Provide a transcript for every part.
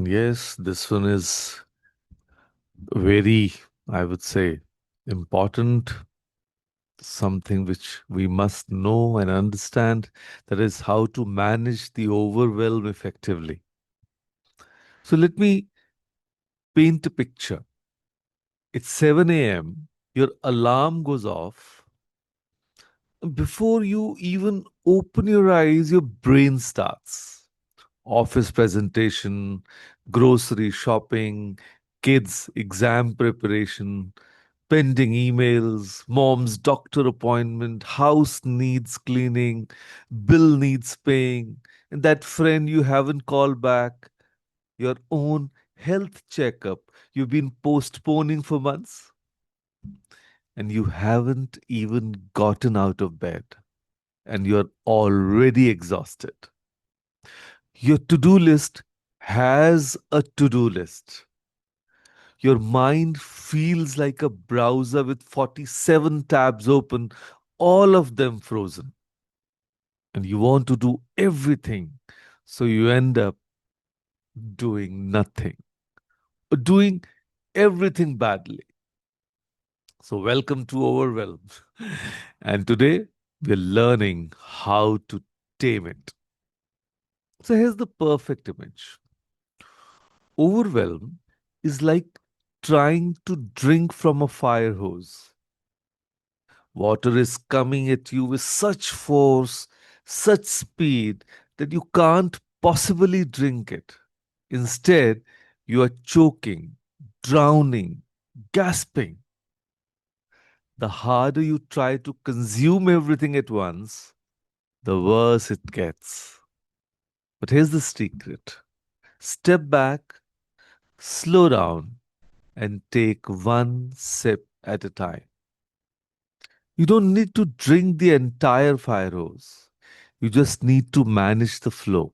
Yes, this one is very, I would say, important, something which we must know and understand. That is how to manage the overwhelm effectively. So let me paint a picture. It's 7 a.m., your alarm goes off. Before you even open your eyes, your brain starts. Office presentation, grocery shopping, kids' exam preparation, pending emails, mom's doctor appointment, house needs cleaning, bill needs paying, and that friend you haven't called back, your own health checkup you've been postponing for months, and you haven't even gotten out of bed, and you're already exhausted. Your to do list has a to do list. Your mind feels like a browser with 47 tabs open, all of them frozen. And you want to do everything. So you end up doing nothing, or doing everything badly. So, welcome to Overwhelm. And today we're learning how to tame it. So, here's the perfect image. Overwhelm is like trying to drink from a fire hose. Water is coming at you with such force, such speed that you can't possibly drink it. Instead, you are choking, drowning, gasping. The harder you try to consume everything at once, the worse it gets. But here's the secret: step back, slow down, and take one sip at a time. You don't need to drink the entire fire hose. You just need to manage the flow.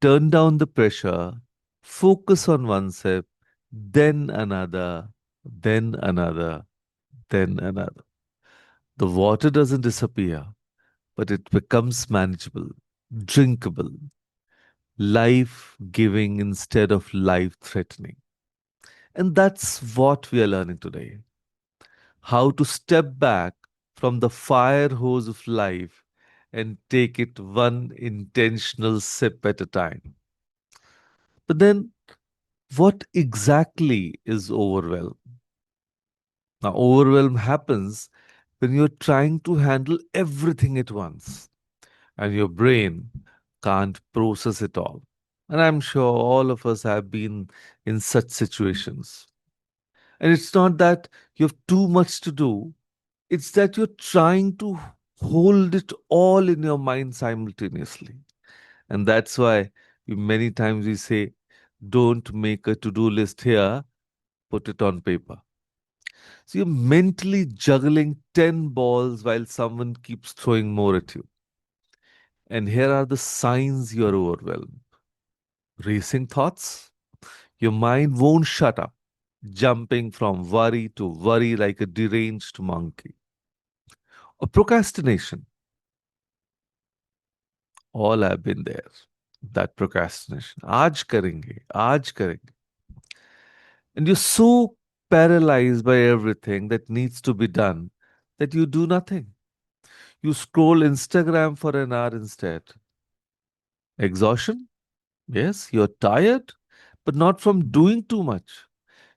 Turn down the pressure, focus on one sip, then another, then another, then another. The water doesn't disappear, but it becomes manageable, drinkable, life giving instead of life threatening. And that's what we are learning today: how to step back from the fire hose of life and take it one intentional sip at a time. But then, what exactly is overwhelm? Now, overwhelm happens when you're trying to handle everything at once and your brain can't process it all. And I'm sure all of us have been in such situations. And it's not that you have too much to do, it's that you're trying to hold it all in your mind simultaneously. And that's why many times we say, don't make a to do list here, put it on paper. So you're mentally juggling 10 balls while someone keeps throwing more at you. And here are the signs you're overwhelmed: racing thoughts, your mind won't shut up, jumping from worry to worry like a deranged monkey. Or procrastination. All have been there. That procrastination. Aaj karenge. And you're so paralyzed by everything that needs to be done that you do nothing. You scroll Instagram for an hour instead. Exhaustion? Yes, you're tired, but not from doing too much.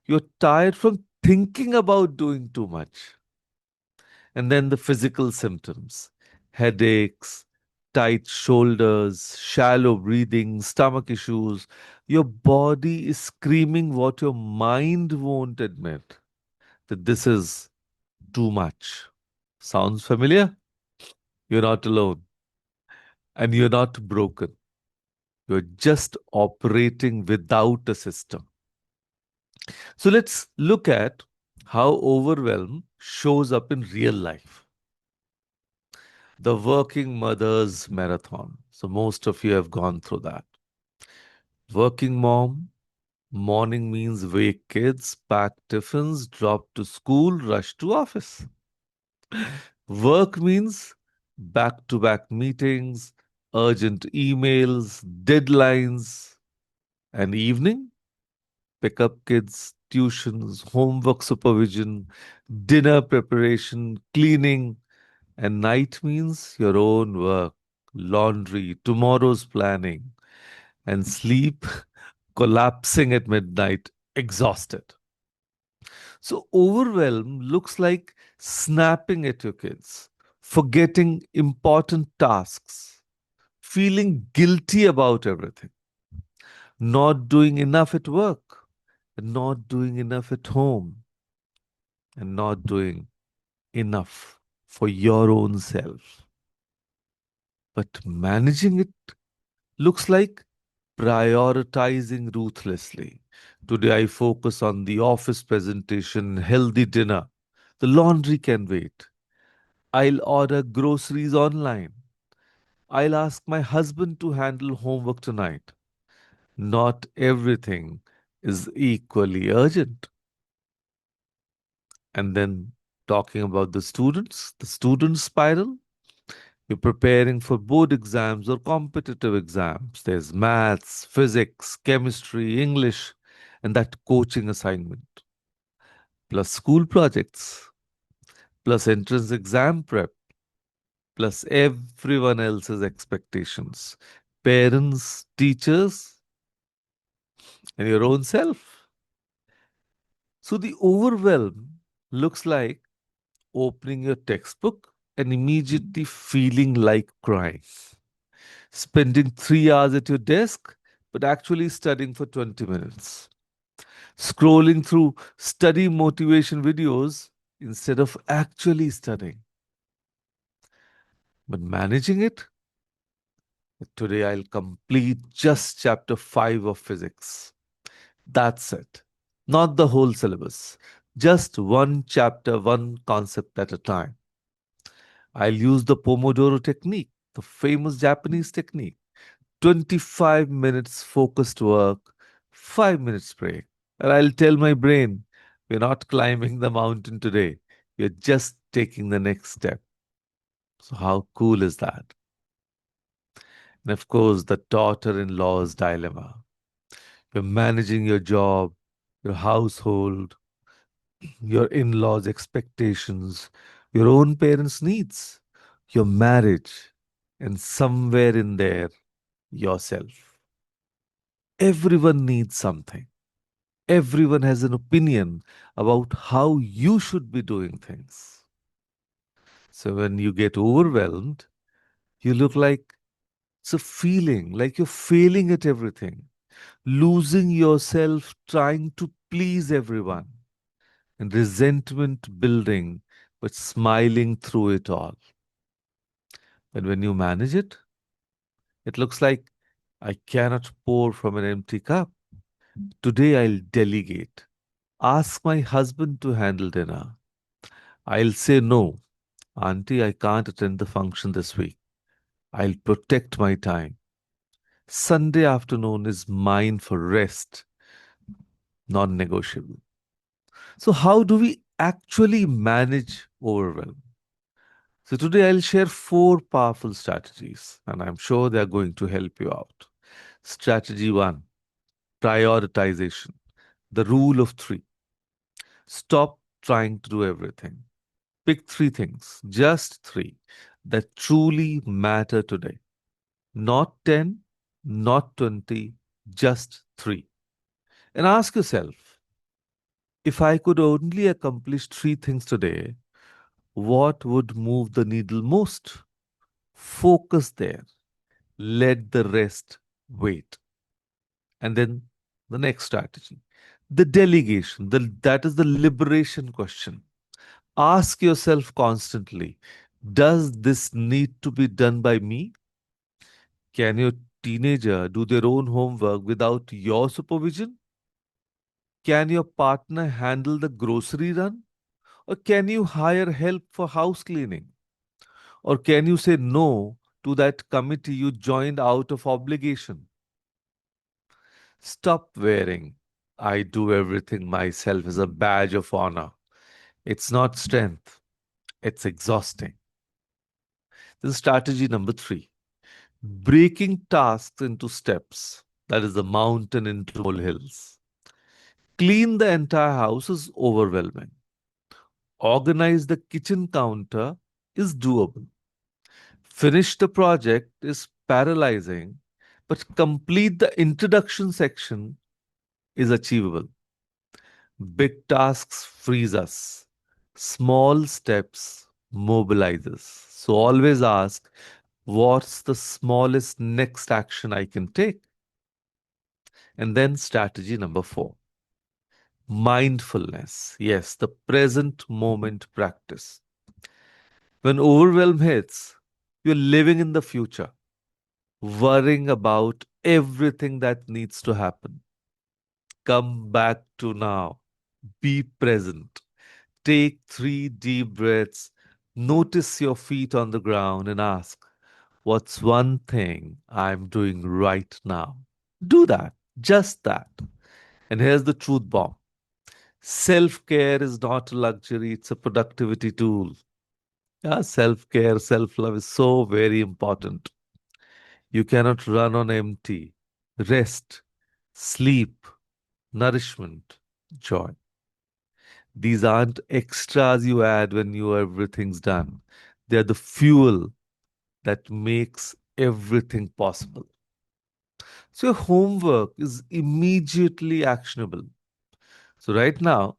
You're tired from thinking about doing too much. And then the physical symptoms: headaches, tight shoulders, shallow breathing, stomach issues. Your body is screaming what your mind won't admit, that this is too much. Sounds familiar? You're not alone. And you're not broken. You're just operating without a system. So let's look at how overwhelm shows up in real life. The working mother's marathon. So most of you have gone through that. Working mom, morning means wake kids, pack tiffins, drop to school, rush to office. Work means back to back meetings, urgent emails, deadlines. And evening, pick up kids, tuitions, homework supervision, dinner preparation, cleaning, and night means your own work, laundry, tomorrow's planning, and sleep collapsing at midnight, exhausted. So, overwhelm looks like snapping at your kids, forgetting important tasks, feeling guilty about everything, not doing enough at work, not doing enough at home, and not doing enough for your own self. But managing it looks like prioritizing ruthlessly. Today, I focus on the office presentation, healthy dinner. The laundry can wait. I'll order groceries online. I'll ask my husband to handle homework tonight. Not everything is equally urgent. And then talking about the student spiral, you're preparing for board exams or competitive exams. There's maths, physics, chemistry, English, and that coaching assignment, plus school projects, plus entrance exam prep, plus everyone else's expectations, parents, teachers, and your own self. So the overwhelm looks like opening your textbook and immediately feeling like crying, spending 3 hours at your desk, but actually studying for 20 minutes, scrolling through study motivation videos instead of actually studying. But managing it, today I'll complete just chapter 5 of physics. That's it. Not the whole syllabus, just one chapter, one concept at a time. I'll use the Pomodoro technique, the famous Japanese technique. 25 minutes focused work, 5 minutes break. And I'll tell my brain, we're not climbing the mountain today. We're just taking the next step. So, how cool is that? And of course, the daughter in law's dilemma. You're managing your job, your household, your in laws' expectations, your own parents' needs, your marriage, and somewhere in there, yourself. Everyone needs something. Everyone has an opinion about how you should be doing things. So when you get overwhelmed, you look like it's a feeling like you're failing at everything, losing yourself trying to please everyone, and resentment building, but smiling through it all. And when you manage it, it looks like I cannot pour from an empty cup. Today I'll delegate. Ask my husband to handle dinner. I'll say no. Auntie, I can't attend the function this week. I'll protect my time. Sunday afternoon is mine for rest, non negotiable. So, how do we actually manage overwhelm? So, today I'll share 4 powerful strategies, and I'm sure they're going to help you out. Strategy 1, prioritization, the rule of 3. Stop trying to do everything. Pick 3 things, just 3, that truly matter today. Not 10, not 20, just 3. And ask yourself, if I could only accomplish 3 things today, what would move the needle most? Focus there. Let the rest wait. And then the next strategy, the delegation, that is the liberation question. Ask yourself constantly, does this need to be done by me? Can your teenager do their own homework without your supervision? Can your partner handle the grocery run? Or can you hire help for house cleaning? Or can you say no to that committee you joined out of obligation? Stop wearing I do everything myself as a badge of honor. It's not strength, it's exhausting. This is strategy number 3, breaking tasks into steps. That is the mountain into molehills. Clean the entire house is overwhelming. Organize the kitchen counter is doable. Finish the project is paralyzing, but complete the introduction section is achievable. Big tasks freeze us. Small steps mobilize us. So always ask, what's the smallest next action I can take? And then strategy number 4, mindfulness. Yes, the present moment practice. When overwhelm hits, you're living in the future, worrying about everything that needs to happen. Come back to now. Be present. Take 3 deep breaths. Notice your feet on the ground and ask, what's one thing I'm doing right now? Do that. Just that. And here's the truth bomb. Self care is not a luxury, it's a productivity tool. Yeah, self care, self love is so very important. You cannot run on empty. Rest, sleep, nourishment, joy. These aren't extras you add when everything's done. They're the fuel that makes everything possible. So your homework is immediately actionable. So right now,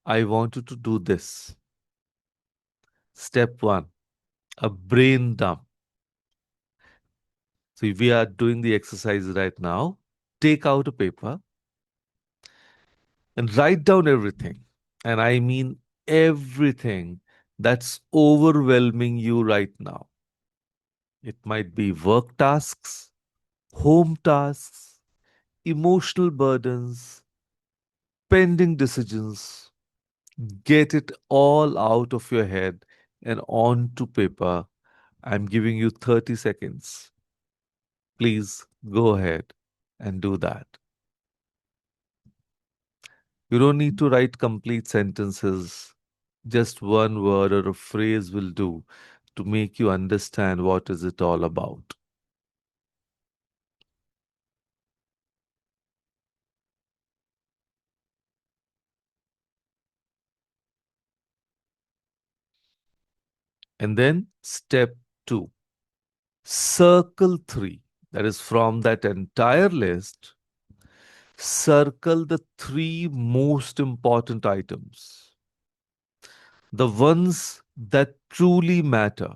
I want you to do this. Step 1, a brain dump. So if we are doing the exercise right now, take out a paper and write down everything. And I mean everything that's overwhelming you right now. It might be work tasks, home tasks, emotional burdens, pending decisions. Get it all out of your head and onto paper. I'm giving you 30 seconds. Please go ahead and do that. You don't need to write complete sentences. Just one word or a phrase will do to make you understand what is it all about. And then step 2, circle 3. That is from that entire list, circle the 3 most important items. The ones that truly matter.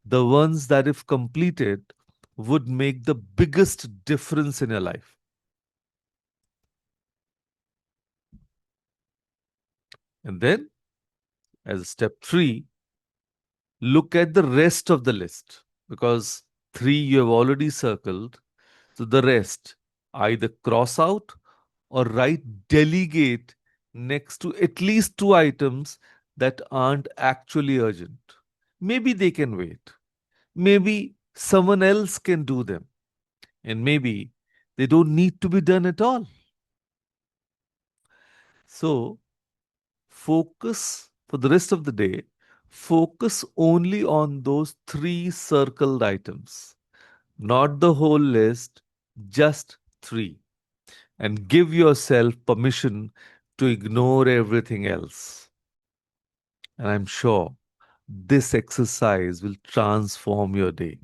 The ones that, if completed, would make the biggest difference in your life. And then, as step 3, look at the rest of the list because 3 you have already circled. So the rest, either cross out or write delegate next to at least 2 items that aren't actually urgent. Maybe they can wait. Maybe someone else can do them. And maybe they don't need to be done at all. So focus for the rest of the day, focus only on those 3 circled items, not the whole list, just 3. And give yourself permission to ignore everything else. And I'm sure this exercise will transform your day.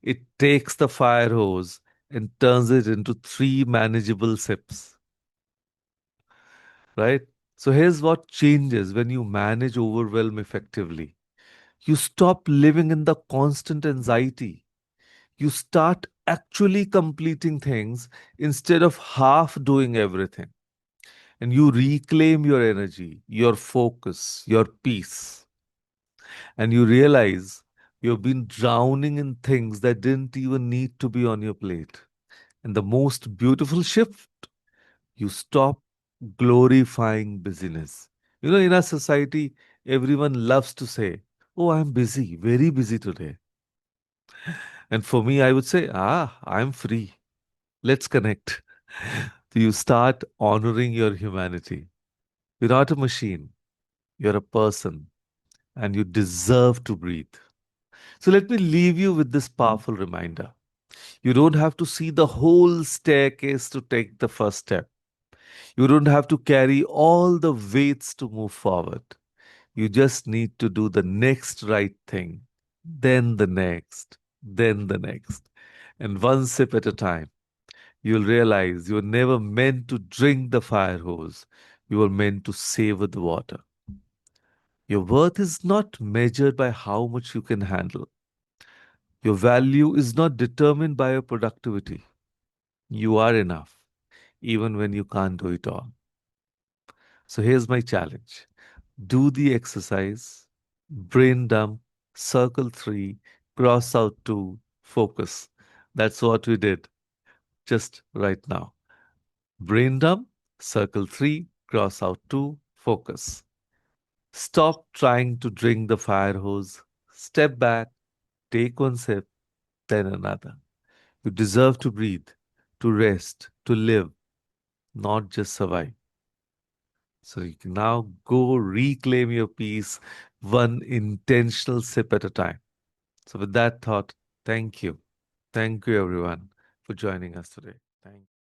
It takes the fire hose and turns it into 3 manageable sips, right? So here's what changes when you manage overwhelm effectively. You stop living in the constant anxiety. You start actually completing things instead of half doing everything. And you reclaim your energy, your focus, your peace. And you realize you've been drowning in things that didn't even need to be on your plate. And the most beautiful shift, you stop glorifying busyness. You know, in our society, everyone loves to say, oh, I'm busy, very busy today. And for me, I would say, I'm free. Let's connect. You start honoring your humanity. You're not a machine, you're a person, and you deserve to breathe. So let me leave you with this powerful reminder. You don't have to see the whole staircase to take the first step. You don't have to carry all the weights to move forward. You just need to do the next right thing, then the next, then the next. And one sip at a time, you'll realize you're never meant to drink the fire hose. You are meant to savor the water. Your worth is not measured by how much you can handle. Your value is not determined by your productivity. You are enough, even when you can't do it all. So here's my challenge: do the exercise, brain dump, circle three, cross out two, focus. That's what we did just right now. Brain dump, circle three, cross out two, focus. Stop trying to drink the fire hose. Step back, take one sip, then another. You deserve to breathe, to rest, to live, not just survive. So you can now go reclaim your peace one intentional sip at a time. So, with that thought, thank you. Thank you, everyone, for joining us today. Thank you.